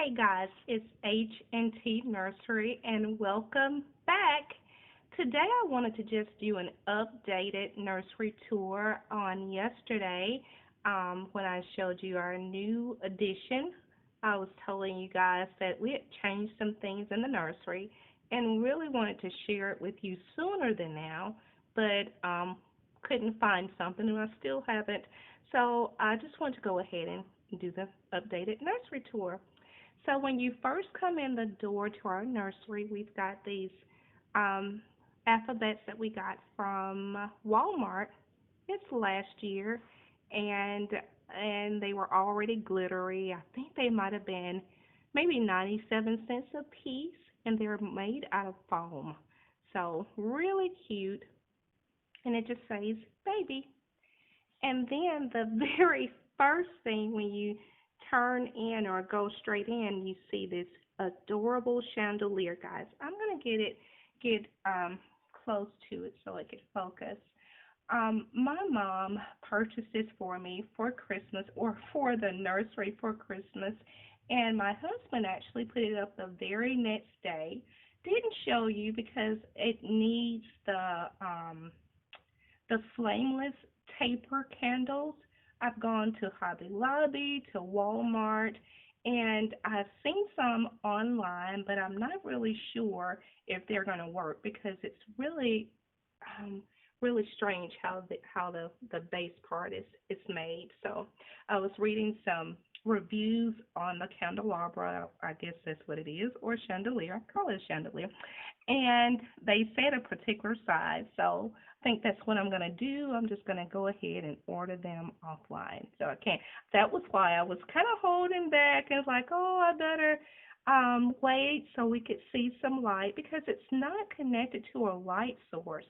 Hey guys, it's H&T Nursery and welcome back. Today I wanted to just do an updated nursery tour on yesterday when I showed you our new addition. I was telling you guys that we had changed some things in the nursery and really wanted to share it with you sooner than now, but couldn't find something and I still haven't. So I just want to go ahead and do the updated nursery tour. So when you first come in the door to our nursery, we've got these um, alphabets that we got from Walmart. It's last year, and they were already glittery. I think they might have been maybe 97 cents a piece, and they're made out of foam. So really cute, and it just says baby. And then the very first thing when you turn in or go straight in, you see this adorable chandelier, guys. I'm gonna get close to it so I can focus. My mom purchased this for me for Christmas or for the nursery for Christmas, and my husband actually put it up the very next day. Didn't show you because it needs the flameless taper candles. I've gone to Hobby Lobby, to Walmart, and I've seen some online, but I'm not really sure if they're going to work because it's um, really strange how the base part is made. So I was reading some reviews on the candelabra, I guess that's what it is, or chandelier. I call it a chandelier. And they said a particular size, so I think that's what I'm going to do. I'm just going to go ahead and order them offline. So I can't. That was why I was kind of holding back and was like, oh, I better wait so we could see some light because it's not connected to a light source.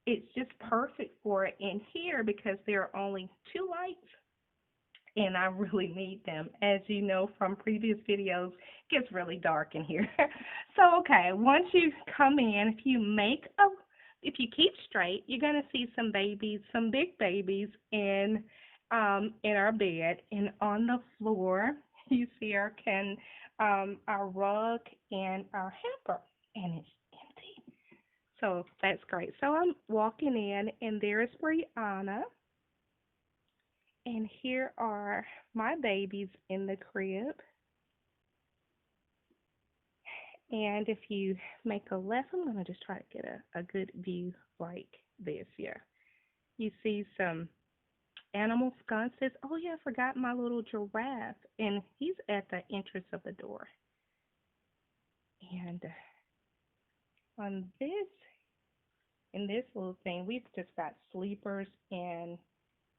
It's just perfect for it in here because there are only two lights and I really need them. As you know from previous videos, it gets really dark in here. So, okay, once you come in, if you keep straight, you're gonna see some babies, some big babies in our bed, and on the floor you see our rug and our hamper, and it's empty. So that's great. So I'm walking in, and there's Brianna. And here are my babies in the crib. And if you make a left, I'm going to just try to get a good view like this here. You see some animal sconces. Oh, yeah, I forgot my little giraffe. And he's at the entrance of the door. And on this, in this little thing, we've just got sleepers and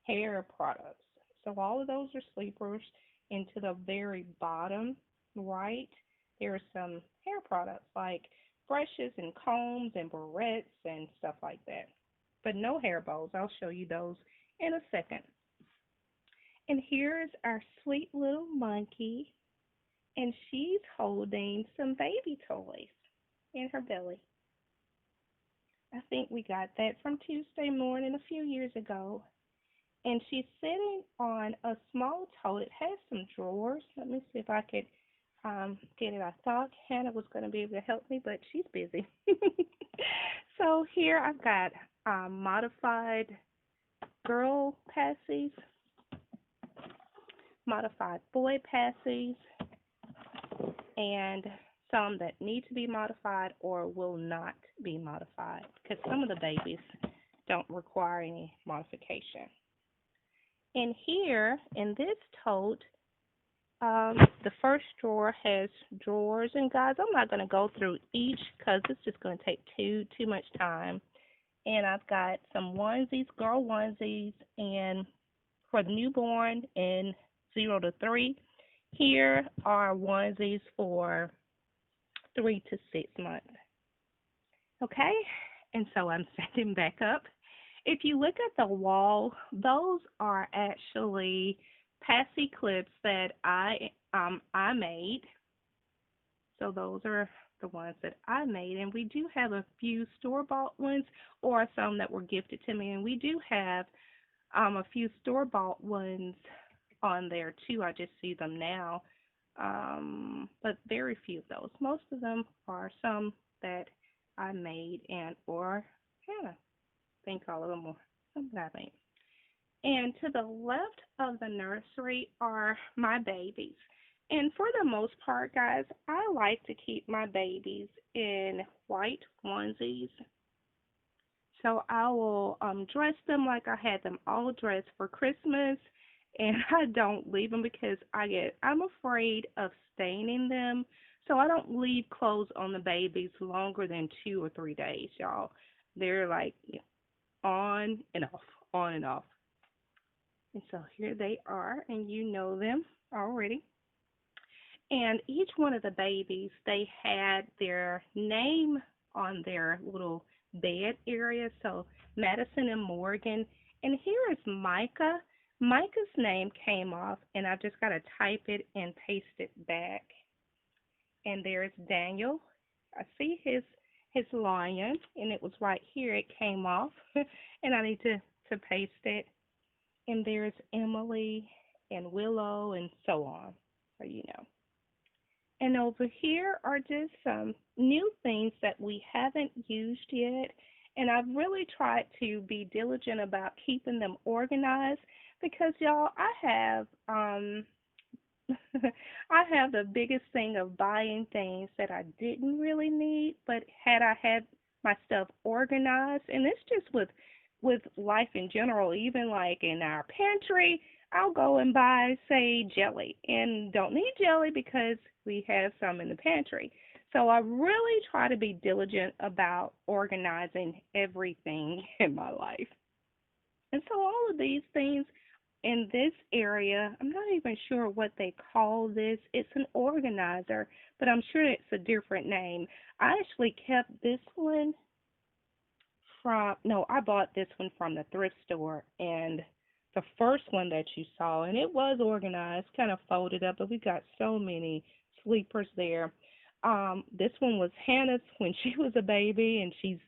hair products. So all of those are sleepers. And to the very bottom right, there are some hair products like brushes and combs and barrettes and stuff like that. But no hair bows. I'll show you those in a second. And here is our sweet little monkey, and she's holding some baby toys in her belly. I think we got that from Tuesday Morning a few years ago. And she's sitting on a small tote. It has some drawers. Let me see if I could get it. I thought Hannah was going to be able to help me, but she's busy. So here I've got modified girl passies, modified boy passies, and some that need to be modified or will not be modified because some of the babies don't require any modification. And here in this tote, the first drawer has drawers. And guys, I'm not going to go through each because it's just going to take too much time. And I've got some onesies, girl onesies, and for the newborn and 0 to 3. Here are onesies for 3 to 6 months. Okay, and so I'm setting back up. If you look at the wall, those are actually passy clips that I made. So those are the ones that I made, and we do have a few store-bought ones or some that were gifted to me, and we do have a few store-bought ones on there too. I just see them now. but very few of those. Most of them are some that I made and or Hannah. I think all of them were some that I made. And to the left of the nursery are my babies. And for the most part, guys, I like to keep my babies in white onesies. So I will dress them like I had them all dressed for Christmas, and I don't leave them because I'm afraid of staining them. So I don't leave clothes on the babies longer than 2 or 3 days, y'all. They're like on and off, on and off. And so here they are, and you know them already. And each one of the babies, they had their name on their little bed area. So Madison and Morgan. And here is Micah. Micah's name came off, and I just got to type it and paste it back. And there's Daniel. I see his lion, and it was right here. It came off, and I need to paste it. And there's Emily and Willow and so on, so you know. And over here are just some new things that we haven't used yet. And I've really tried to be diligent about keeping them organized because y'all, I have the biggest thing of buying things that I didn't really need, but had I had my stuff organized, and it's just with life in general, even like in our pantry, I'll go and buy, say, jelly, and don't need jelly because we have some in the pantry. So I really try to be diligent about organizing everything in my life. And so all of these things in this area, I'm not even sure what they call this. It's an organizer, but I'm sure it's a different name. I actually kept this one no, I bought this one from the thrift store, and the first one that you saw, and it was organized, kind of folded up, but we got so many sleepers there. This one was Hannah's when she was a baby, and she's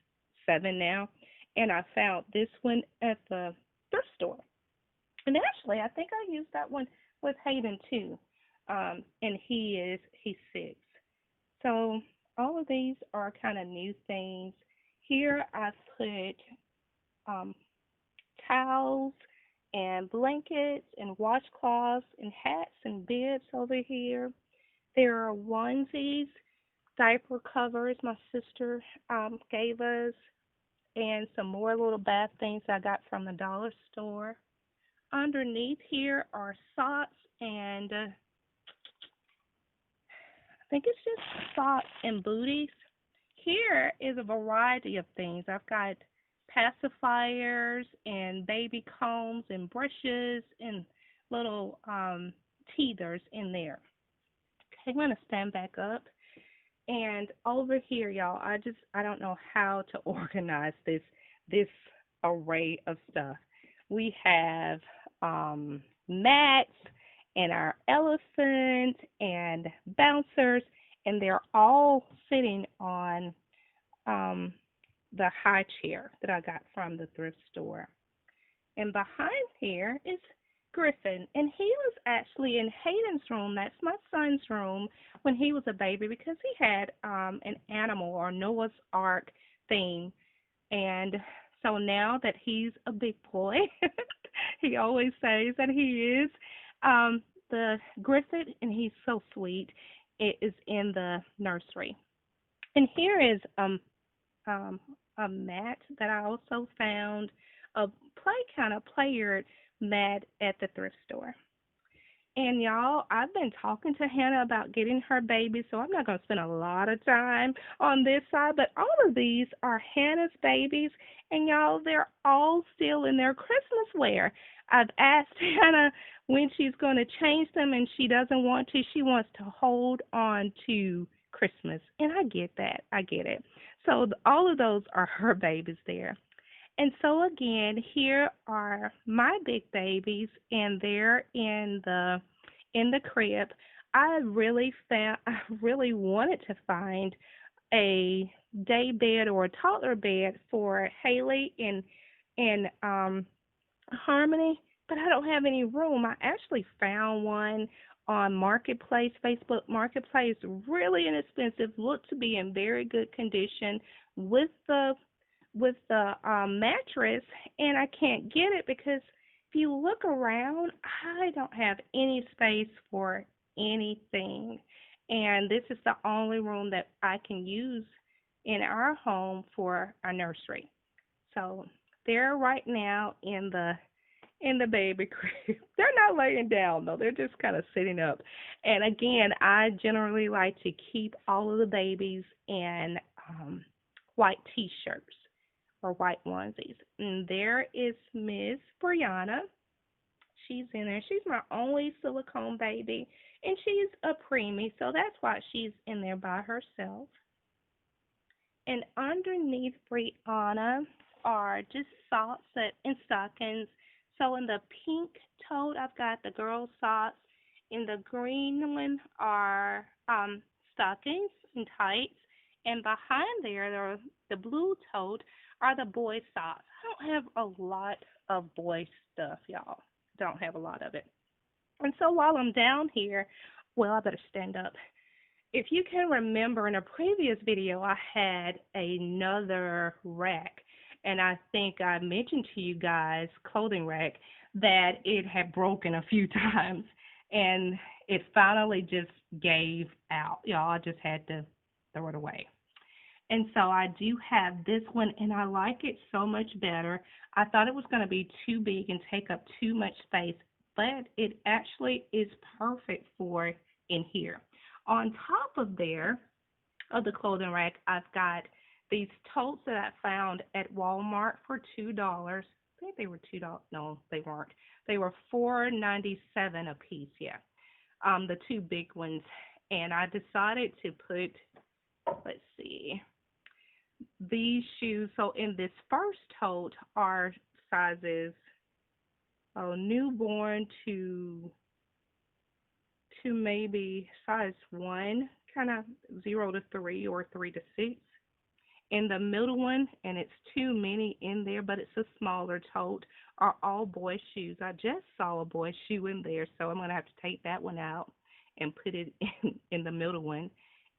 7 now, and I found this one at the thrift store. And actually, I think I used that one with Hayden too, and he's 6. So all of these are kind of new things. Here I put um, towels and blankets and washcloths and hats and bibs over here. There are onesies, diaper covers my sister gave us, and some more little bath things I got from the dollar store. Underneath here are socks and I think it's just socks and booties. Here is a variety of things. I've got pacifiers and baby combs and brushes and little teethers in there. Okay, I'm going to stand back up. And over here, y'all, I don't know how to organize this array of stuff. We have mats and our elephant and bouncers, and they're all sitting on um, the high chair that I got from the thrift store. And behind here is Griffin, and he was actually in Hayden's room. That's my son's room when he was a baby because he had an animal or Noah's Ark theme. And so now that he's a big boy, he always says that he is. The Griffin, and he's so sweet, it is in the nursery. And here is um, a mat that I also found, a kind of player mat at the thrift store. And y'all, I've been talking to Hannah about getting her baby, so I'm not going to spend a lot of time on this side, but all of these are Hannah's babies, and y'all, they're all still in their Christmas wear. I've asked Hannah when she's going to change them, and she doesn't want to. She wants to hold on to Christmas, and I get that. I get it. So all of those are her babies there. And so again, here are my big babies, and they're in the crib. I really wanted to find a day bed or a toddler bed for Haley and Harmony, but I don't have any room. I actually found one on Marketplace, Facebook Marketplace, really inexpensive, look to be in very good condition with the mattress, and I can't get it because if you look around, I don't have any space for anything. And this is the only room that I can use in our home for our nursery. So they're right now in the baby crib. They're not laying down though. They're just kind of sitting up. And again, I generally like to keep all of the babies in white t-shirts or white onesies. And there is Miss Brianna. She's in there. She's my only silicone baby, and she's a preemie, so that's why she's in there by herself. And underneath Brianna are just socks and stockings. So in the pink tote, I've got the girls' socks. In the green one are stockings and tights. And behind there, the blue tote, are the boy socks. I don't have a lot of boy stuff, y'all. Don't have a lot of it. And so while I'm down here, well, I better stand up. If you can remember in a previous video, I had another rack, and I think I mentioned to you guys, clothing rack, that it had broken a few times, and it finally just gave out. Y'all, I just had to throw it away. And so I do have this one, and I like it so much better. I thought it was going to be too big and take up too much space, but it actually is perfect for in here. On top of there, of the clothing rack, I've got these totes that I found at Walmart for $2. I think they were $2. No, they weren't. They were $4.97 a piece. Yeah, the two big ones. And I decided to put, let's see, these shoes. So in this first tote are sizes newborn to maybe size 1, kind of 0 to 3 or 3 to 6. In the middle one, and it's too many in there, but it's a smaller tote, are all boy shoes. I just saw a boy shoe in there, so I'm going to have to take that one out and put it in the middle one.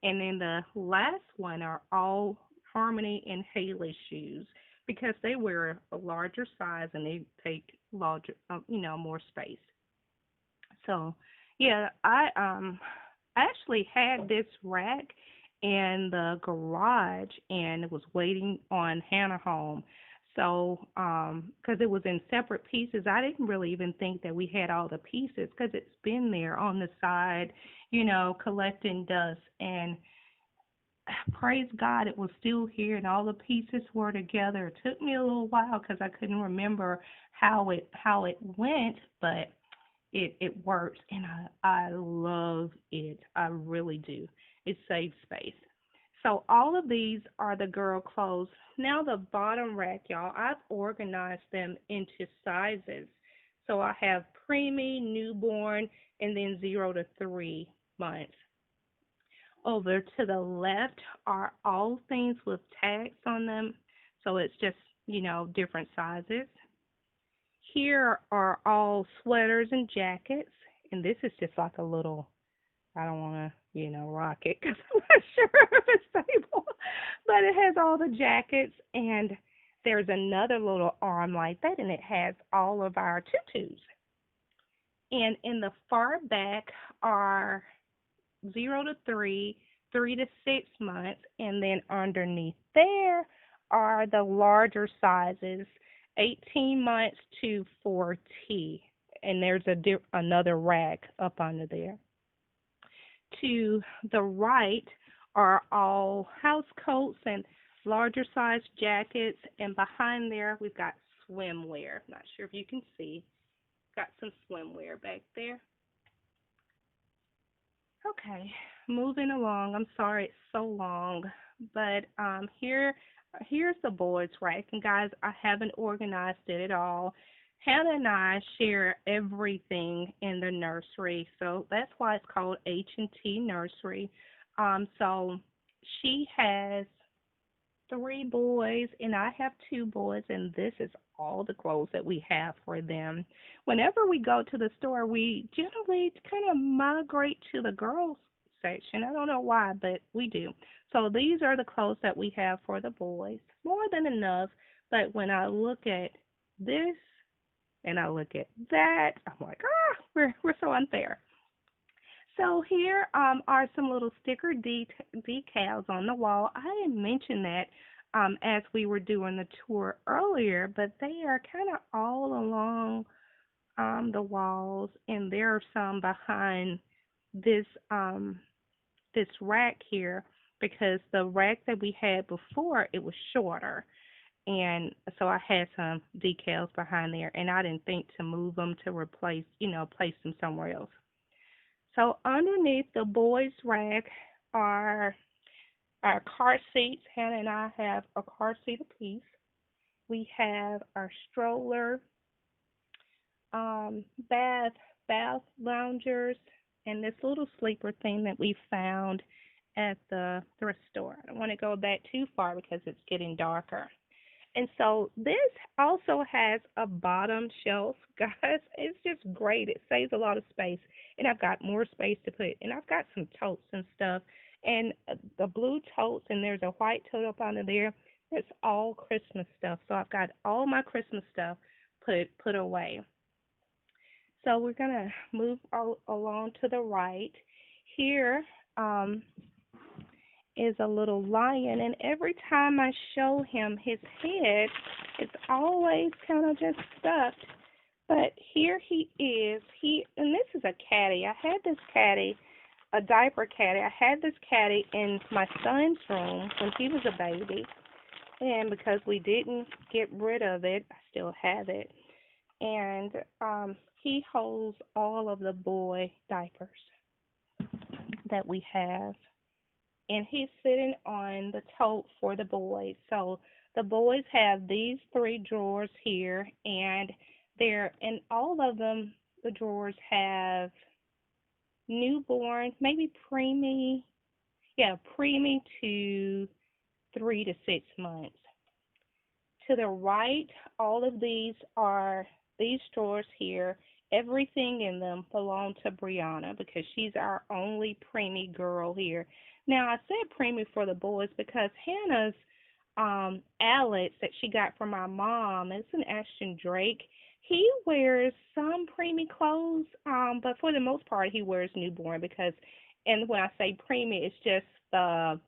And then the last one are all Harmony and Haley shoes because they wear a larger size and they take larger, more space. So, yeah, I actually had this rack in the garage and it was waiting on Hannah home. So, because it was in separate pieces, I didn't really even think that we had all the pieces because it's been there on the side, collecting dust. And praise God, it was still here and all the pieces were together. It took me a little while because I couldn't remember how it went, but it works, and I love it. I really do. It saves space. So all of these are the girl clothes. Now the bottom rack, y'all, I've organized them into sizes. So I have preemie, newborn, and then 0 to 3 months. Over to the left are all things with tags on them. So it's just, different sizes. Here are all sweaters and jackets. And this is just like a little, I don't want to, rock it because I'm not sure if it's stable. But it has all the jackets. And there's another little arm like that. And it has all of our tutus. And in the far back are 0 to 3, 3 to 6 months, and then underneath there are the larger sizes, 18 months to 4T, and there's another rack up under there. To the right are all house coats and larger size jackets, and behind there we've got swimwear. Not sure if you can see. Got some swimwear back there. Okay, moving along. I'm sorry it's so long, but here's the boys' rack. And guys, I haven't organized it at all. Hannah and I share everything in the nursery, so that's why it's called H&T Nursery. So she has three boys, and I have two boys, and this is all the clothes that we have for them. Whenever we go to the store, we generally kind of migrate to the girls section. I don't know why, but we do. So these are the clothes that we have for the boys. More than enough, but when I look at this and I look at that, I'm like, we're so unfair. So here are some little sticker decals on the wall. I didn't mention that as we were doing the tour earlier, but they are kind of all along the walls, and there are some behind this this rack here because the rack that we had before it was shorter, and so I had some decals behind there, and I didn't think to move them to replace, place them somewhere else. So underneath the boys' rack are our car seats. Hannah and I have a car seat apiece. We have our stroller, um, bath bath loungers, and this little sleeper thing that we found at the thrift store. I don't want to go back too far because it's getting darker. And so this also has a bottom shelf, guys. It's just great. It saves a lot of space. And I've got more space to put. And I've got some totes and stuff. And the blue totes, and there's a white tote up under there. It's all Christmas stuff. So I've got all my Christmas stuff put away. So we're going to move along to the right. Here, um, is a little lion, and every time I show him his head, it's always kind of just stuck. But here he is. And this is a caddy. I had this caddy, a diaper caddy. I had this caddy in my son's room when he was a baby, and because we didn't get rid of it, I still have it. And he holds all of the boy diapers that we have, and he's sitting on the tote for the boys. So the boys have these three drawers here, and all of them, the drawers have newborn, maybe preemie, yeah, preemie to 3 to 6 months. To the right, all of these drawers here. Everything in them belong to Brianna because she's our only preemie girl here. Now, I said preemie for the boys because Hannah's Alex that she got from my mom, it's an Ashton Drake. He wears some preemie clothes, but for the most part, he wears newborn because, and when I say preemie, it's just the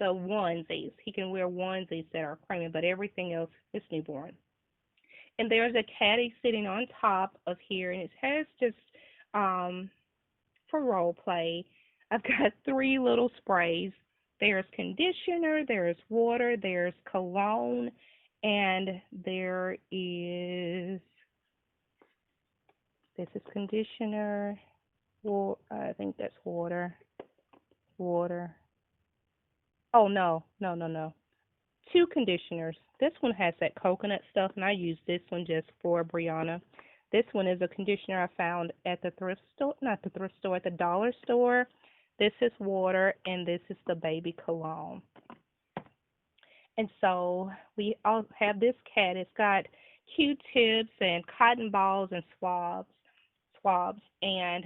onesies. He can wear onesies that are preemie, but everything else is newborn. And there's a caddy sitting on top of here, and it has just for role play. I've got three little sprays. There's conditioner, there's water, there's cologne, and this is conditioner. Well, I think that's water. Water. Oh no, no, no, no. Two conditioners. This one has that coconut stuff, and I use this one just for Brianna. This one is a conditioner I found at the thrift store, not the thrift store, at the dollar store. This is water, and this is the baby cologne. And so we all have this cat. It's got Q-tips and cotton balls and swabs, and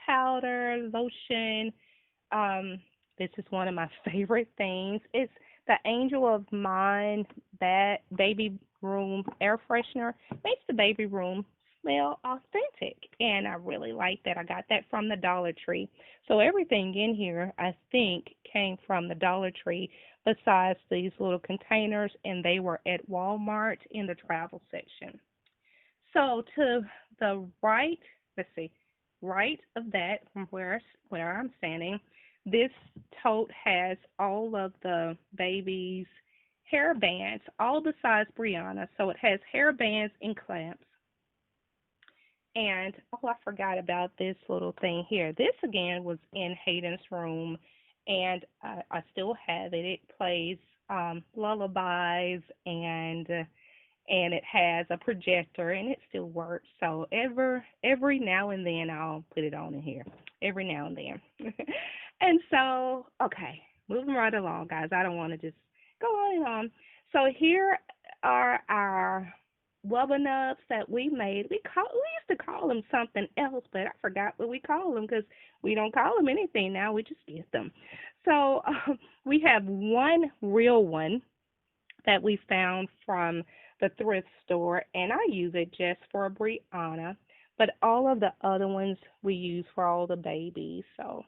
powder, lotion. Um, this is one of my favorite things. It's the Angel of Mine baby room air freshener. Makes the baby room smell authentic, and I really like that. I got that from the Dollar Tree. So everything in here, I think, came from the Dollar Tree besides these little containers, and they were at Walmart in the travel section. So to the right, let's see, right of that from where I'm standing, this tote has all of the baby's hair bands, all besides Brianna. So it has hair bands and clamps. And oh, I forgot about this little thing here. This again was in Hayden's room, and I still have it. It plays lullabies, and it has a projector, and it still works. So every now and then I'll put it on in here. Every now and then. And so, okay, moving right along, guys. I don't want to just Go on and on. So here are our rubber nubs that we made. We used to call them something else, but I forgot what we call them because we don't call them anything now. We just get them. So we have one real one that we found from the thrift store, and I use it just for Brianna. But all of the other ones we use for all the babies. So,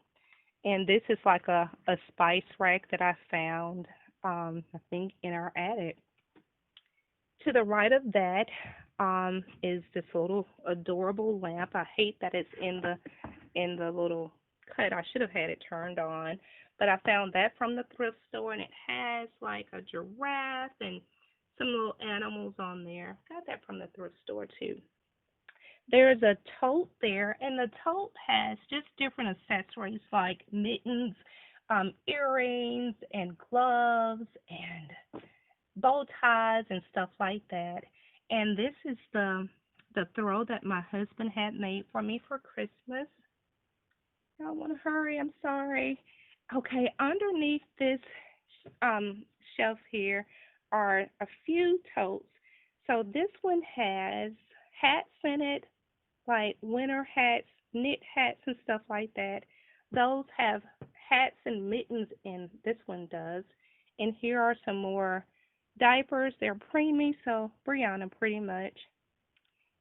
and this is like a spice rack that I found, I think, in our attic. To the right of that is this little adorable lamp. I hate that it's in the little cut. I should have had it turned on, but I found that from the thrift store, and it has like a giraffe and some little animals on there. Got that from the thrift store too. There's a tote there, and the tote has just different accessories like mittens, earrings, and gloves, and bow ties and stuff like that. And this is the throw that my husband had made for me for Christmas. I want to hurry. I'm sorry. Okay, underneath this shelf here are a few totes. So this one has hats in it, like winter hats, knit hats, and stuff like that. Those have hats and mittens, and this one does. And here are some more diapers. They're preemie, so Brianna pretty much.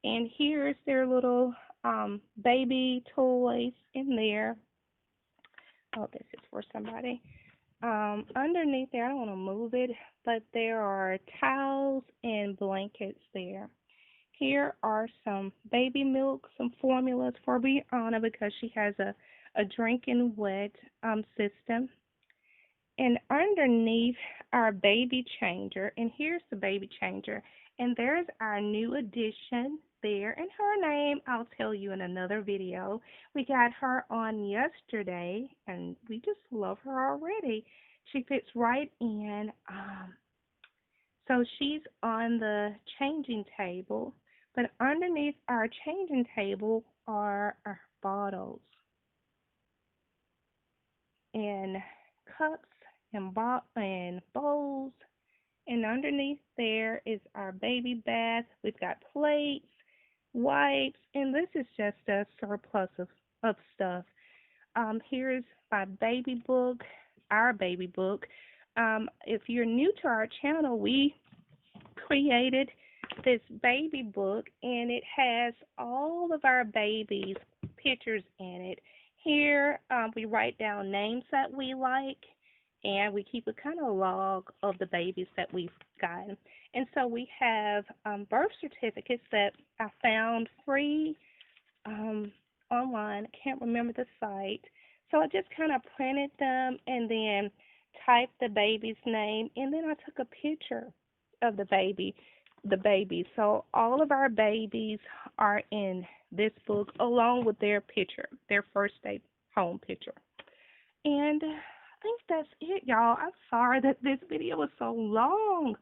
And here's their little baby toys in there. Oh, this is for somebody. Underneath there, I don't want to move it, but there are towels and blankets there. Here are some baby milk, some formulas for Brianna because she has a drinking wet system. And underneath our baby changer, and here's the baby changer, and there's our new addition there, and her name I'll tell you in another video. We got her on yesterday, and we just love her already. She fits right in. So she's on the changing table, but underneath our changing table are our bottles and cups and bowls. And underneath there is our baby bath. We've got plates, wipes, and this is just a surplus of stuff. Here's my baby book, our baby book. If you're new to our channel, we created this baby book, and it has all of our babies' pictures in it. Here, we write down names that we like, and we keep a kind of log of the babies that we've gotten. And so we have birth certificates that I found free online. I can't remember the site. So I just kind of printed them and then typed the baby's name, and then I took a picture of the baby. So all of our babies are in this book along with their picture, their first day home picture. And I think that's it, y'all. I'm sorry that this video was so long,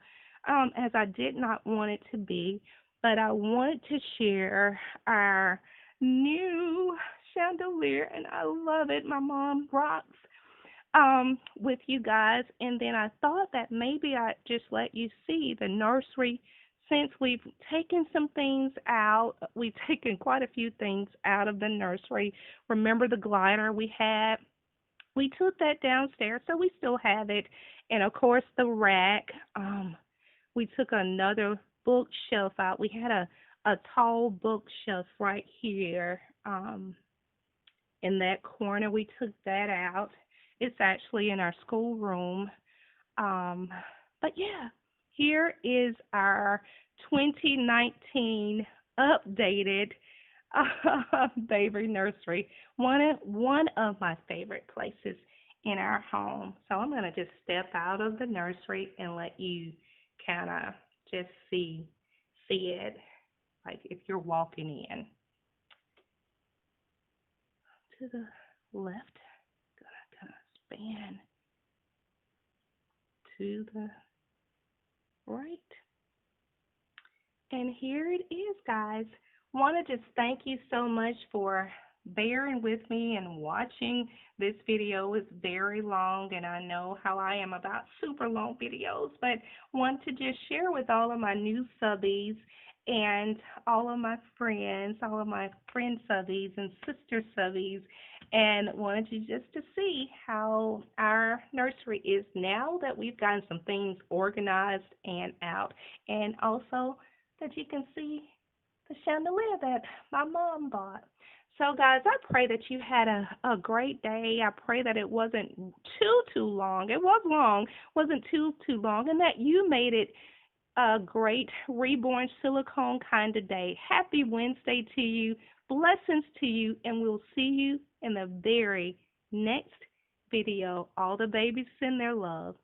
as I did not want it to be, but I wanted to share our new chandelier, and I love it. My mom rocks with you guys, and then I thought that maybe I'd just let you see the nursery since we've taken some things out. We've taken quite a few things out of the nursery. Remember the glider we had? We took that downstairs, so we still have it. And of course, the rack. We took another bookshelf out. We had a tall bookshelf right here in that corner. We took that out. It's actually in our schoolroom. Um, but yeah, here is our 2019 updated baby nursery. One of my favorite places in our home. So I'm gonna just step out of the nursery and let you kind of just see it, like if you're walking in. To the left, gonna kind of span to the right. And here it is, guys. Want to just thank you so much for bearing with me and watching. This video is very long, and I know how I am about super long videos, but want to just share with all of my new subbies and all of my friends, all of my friend subbies and sister subbies, and wanted you just to see how our nursery is now that we've gotten some things organized and out, and also that you can see the chandelier that my mom bought. So, guys, I pray that you had a great day. I pray that it wasn't too long. It was long, wasn't too long, and that you made it a great reborn silicone kind of day. Happy Wednesday to you. Blessings to you, and we'll see you in the very next video. All the babies send their love.